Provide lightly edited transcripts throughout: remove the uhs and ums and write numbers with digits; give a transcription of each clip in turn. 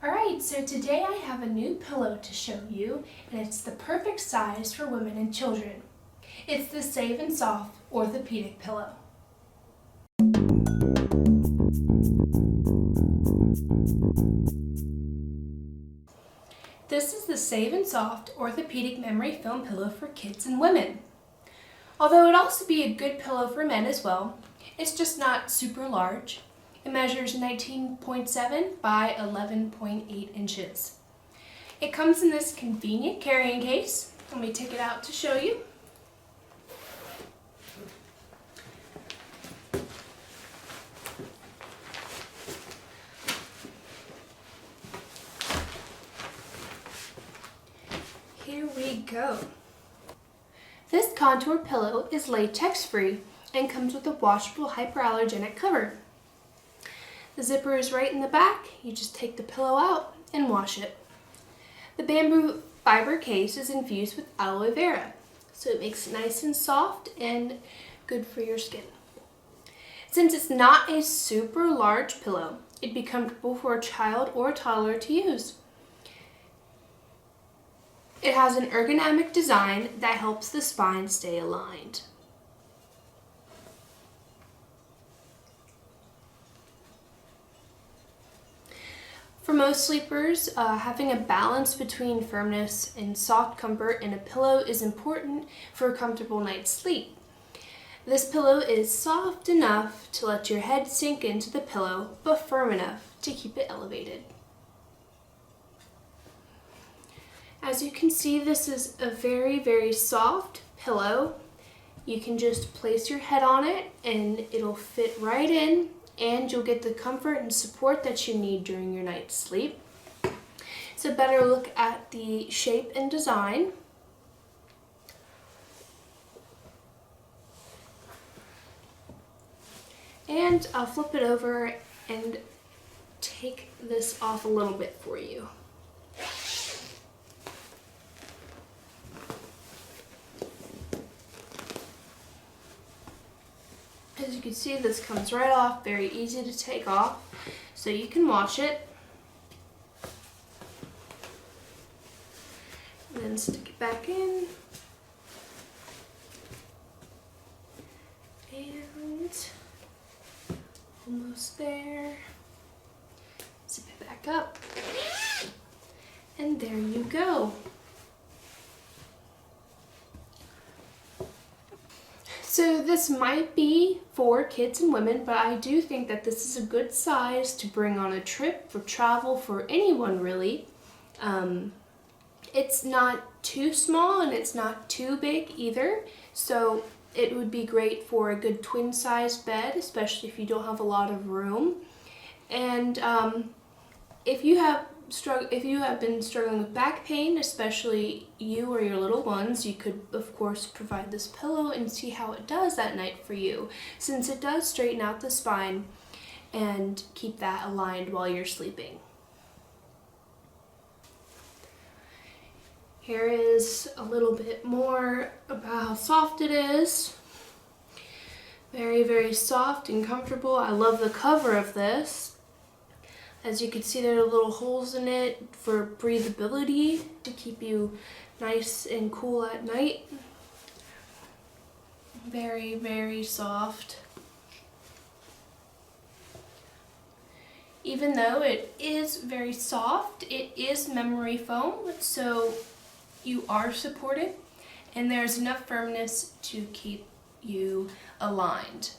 Alright, so today I have a new pillow to show you, and it's the perfect size for women and children. It's the SAVE&SOFT Orthopedic Pillow. This is the SAVE&SOFT Orthopedic Memory Foam Pillow for kids and women. Although it'd also be a good pillow for men as well, it's just not super large. It measures 19.7 by 11.8 inches. It comes in this convenient carrying case. Let me take it out to show you. Here we go. This contour pillow is latex free and comes with a washable hypoallergenic cover. The zipper is right in the back. You just take the pillow out and wash it. The bamboo fiber case is infused with aloe vera, so it makes it nice and soft and good for your skin. Since it's not a super large pillow, it'd be comfortable for a child or a toddler to use. It has an ergonomic design that helps the spine stay aligned. For most sleepers, having a balance between firmness and soft comfort in a pillow is important for a comfortable night's sleep. This pillow is soft enough to let your head sink into the pillow, but firm enough to keep it elevated. As you can see, this is a very soft pillow. You can just place your head on it and it'll fit right in, and you'll get the comfort and support that you need during your night's sleep. So better look at the shape and design. And I'll flip it over and take this off a little bit for you. As you can see, this comes right off, very easy to take off, so you can wash it. And then stick it back in. And almost there. Zip it back up. And there you go. So this might be for kids and women, but I do think that this is a good size to bring on a trip, for travel, for anyone really. It's not too small and it's not too big either, so it would be great for a good twin size bed, especially if you don't have a lot of room. And if you have been struggling with back pain, especially you or your little ones, you could of course provide this pillow and see how it does that night for you, since it does straighten out the spine and keep that aligned while you're sleeping. Here is a little bit more about how soft it is. Very soft and comfortable. I love the cover of this. As you can see, there are little holes in it for breathability to keep you nice and cool at night. Very soft. Even though it is very soft, it is memory foam, so you are supported and there's enough firmness to keep you aligned.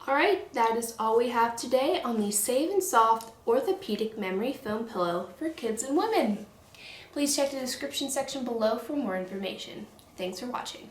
Alright, that is all we have today on the SAVE&SOFT Orthopedic Memory Foam Pillow for kids and women. Please check the description section below for more information. Thanks for watching.